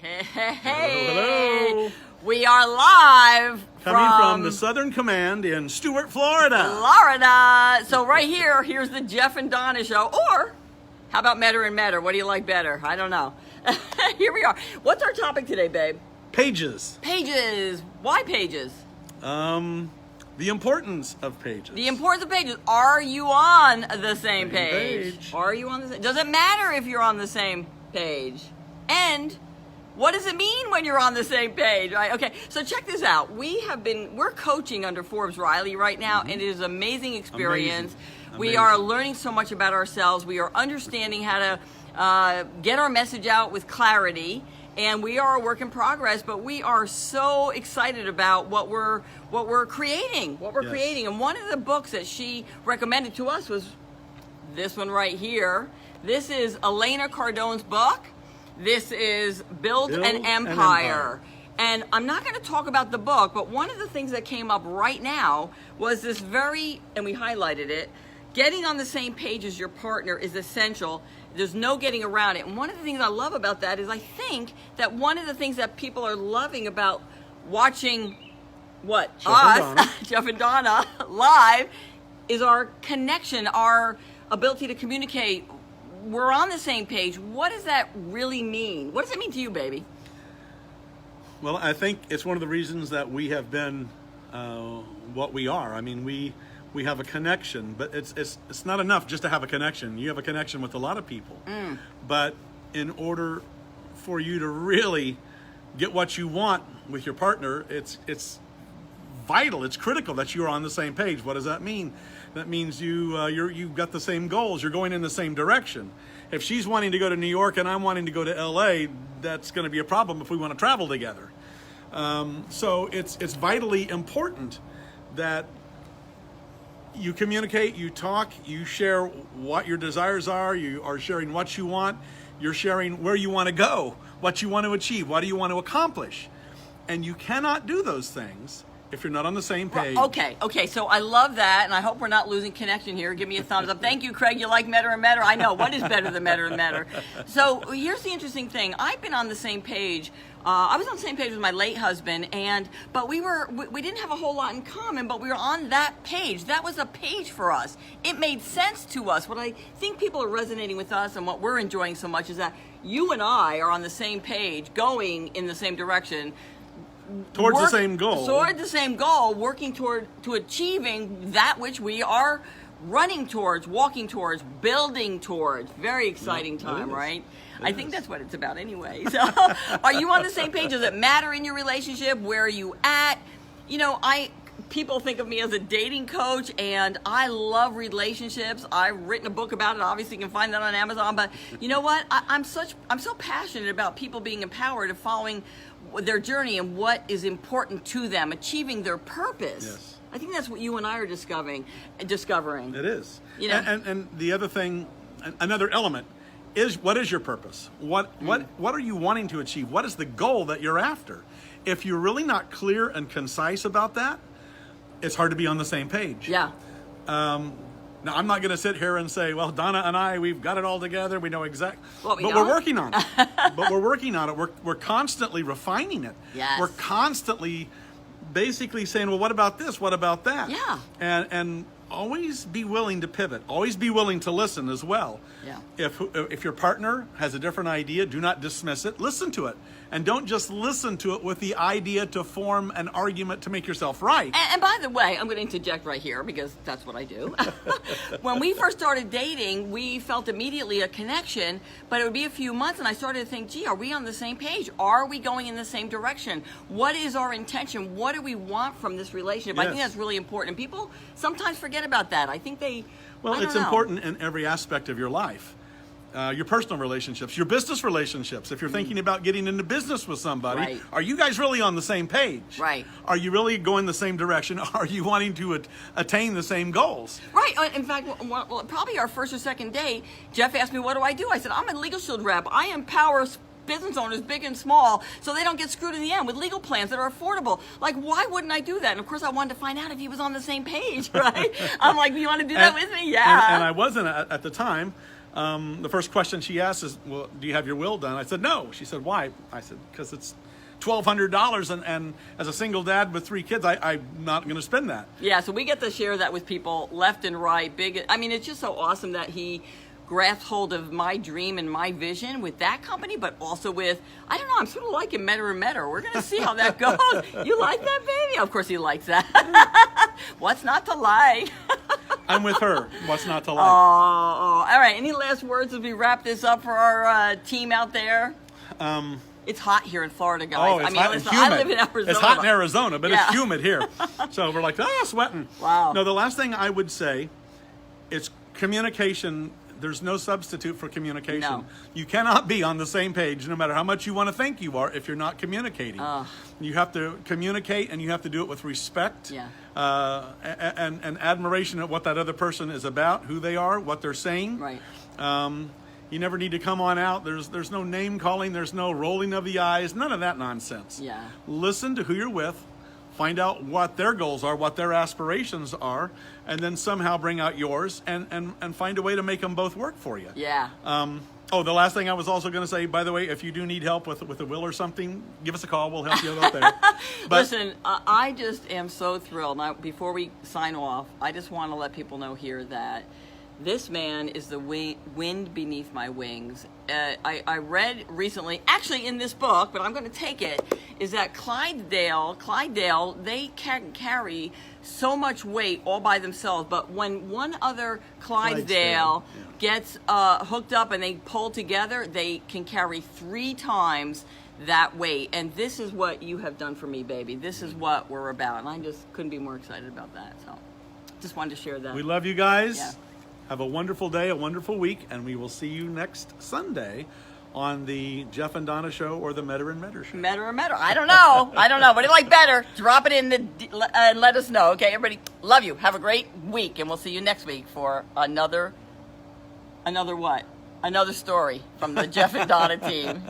Hey. Hello. We are live Coming from the Southern Command in Stuart, Florida. Florida. So right here's the Jeff and Donna show. Or how about Metter and Metter? What do you like better? I don't know. Here we are. What's our topic today, babe? Pages. Pages. Why pages? The importance of pages. The importance of pages. Are you on the same page? page. Are you on the same? Does it matter if you're on the same page? And what does it mean when you're on the same page? Right? Okay, so check this out. We're coaching under Forbes Riley right now, and it is an amazing experience. Amazing. We are learning so much about ourselves. We are understanding how to get our message out with clarity. And we are a work in progress, but we are so excited about what we're creating, creating. And one of the books that she recommended to us was this one right here. This is Elena Cardone's book. This is Build an Empire. And I'm not going to talk about the book, but one of the things that came up right now was this and we highlighted it, getting on the same page as your partner is essential. There's no getting around it. And one of the things I love about that is I think that one of the things that people are loving about watching Jeff and Donna live is our connection, our ability to communicate. We're on the same page. What does that really mean? What does it mean to you, baby? Well, I think it's one of the reasons that we have been what we are. I mean, we have a connection, but it's not enough just to have a connection. You have a connection with a lot of people. But in order for you to really get what you want with your partner, it's vital, it's critical that you're on the same page. What does that mean? That means you've got the same goals. You're going in the same direction. If she's wanting to go to New York and I'm wanting to go to LA, that's going to be a problem if we want to travel together. So it's vitally important that you communicate, you talk, you share what your desires are, you are sharing what you want, you're sharing where you want to go, what you want to achieve, what do you want to accomplish. And you cannot do those things if you're not on the same page. Okay, so I love that, and I hope we're not losing connection here. Give me a thumbs up. Thank you, Craig. You like Metter and Metter? I know. What is better than Metter and Metter? So here's the interesting thing. I've been on the same page. I was on the same page with my late husband, but we didn't have a whole lot in common, but we were on that page. That was a page for us. It made sense to us. What I think people are resonating with us and what we're enjoying so much is that you and I are on the same page, going in the same direction. Towards the same goal. Toward the same goal, working to achieving that which we are running towards, walking towards, building towards. Very exciting time, right? I think that's what it's about anyway. So, are you on the same page? Does it matter in your relationship? Where are you at? You know, people think of me as a dating coach, and I love relationships. I've written a book about it. Obviously, you can find that on Amazon. But you know what? I'm so passionate about people being empowered and following their journey and what is important to them, achieving their purpose. Yes. I think that's what you and I are discovering. It is. You know? And the other thing, another element, is what is your purpose? What are you wanting to achieve? What is the goal that you're after? If you're really not clear and concise about that, it's hard to be on the same page. Yeah. Now, I'm not going to sit here and say, well, Donna and I, we've got it all together. We know exactly. But we're working on it. We're constantly refining it. Yes. We're constantly basically saying, well, what about this? What about that? Yeah. And always be willing to pivot. Always be willing to listen as well. Yeah. If your partner has a different idea, do not dismiss it. Listen to it. And don't just listen to it with the idea to form an argument to make yourself right. And by the way, I'm going to interject right here because that's what I do. When we first started dating, we felt immediately a connection, but it would be a few months and I started to think, gee, are we on the same page? Are we going in the same direction? What is our intention? What do we want from this relationship? Yes. I think that's really important. And people sometimes forget about that. I think it's important in every aspect of your life. Your personal relationships, your business relationships. If you're thinking about getting into business with somebody, right. Are you guys really on the same page? Right. Are you really going the same direction? Are you wanting to attain the same goals? Right. In fact, probably our first or second date, Jeff asked me, what do I do? I said, I'm a Legal Shield rep. I empower business owners, big and small, so they don't get screwed in the end with legal plans that are affordable. Like, why wouldn't I do that? And of course, I wanted to find out if he was on the same page, right? I'm like, you want to do that with me? Yeah. And I wasn't at the time. the first question she asked is, well, do you have your will done? I said, no. She said, why? I said, because it's $1,200, and as a single dad with 3 kids, I'm not going to spend that. Yeah, so we get to share that with people left and right. I mean, it's just so awesome that he grasped hold of my dream and my vision with that company, but also with, I don't know, I'm sort of liking Metter and Metter. We're going to see how that goes. You like that, baby? Of course he likes that. What's not to like? I'm with her. What's not to like? Oh, all right. Any last words as we wrap this up for our team out there? It's hot here in Florida, guys. Oh, it's hot and humid. I live in Arizona. It's hot in Arizona, but yeah. it's humid here. So we're like, sweating. Wow. No, the last thing I would say is communication. There's no substitute for communication. No. You cannot be on the same page, no matter how much you want to think you are, if you're not communicating. You have to communicate, and you have to do it with respect, Yeah. and admiration at what that other person is about, who they are, what they're saying. Right. You never need to come on out. There's no name calling. There's no rolling of the eyes. None of that nonsense. Yeah. Listen to who you're with. Find out what their goals are, what their aspirations are, and then somehow bring out yours and find a way to make them both work for you. Yeah. The last thing I was also going to say, by the way, if you do need help with a will or something, give us a call. We'll help you out there. But, listen, I just am so thrilled. Now, before we sign off, I just want to let people know here that this man is the wind beneath my wings. I read recently, actually in this book, but I'm going to take it, is that Clydesdale, they can carry so much weight all by themselves, but when one other Clydesdale gets hooked up and they pull together, they can carry 3 times that weight. And this is what you have done for me, baby. This is what we're about. And I just couldn't be more excited about that. So just wanted to share that. We love you guys. Yeah. Have a wonderful day, a wonderful week, and we will see you next Sunday on the Jeff and Donna show or the Metter and Metter show. Metter and Metter. I don't know. What do you like better? Drop it in and let us know. Okay, everybody. Love you. Have a great week, and we'll see you next week for another what? Another story from the Jeff and Donna team.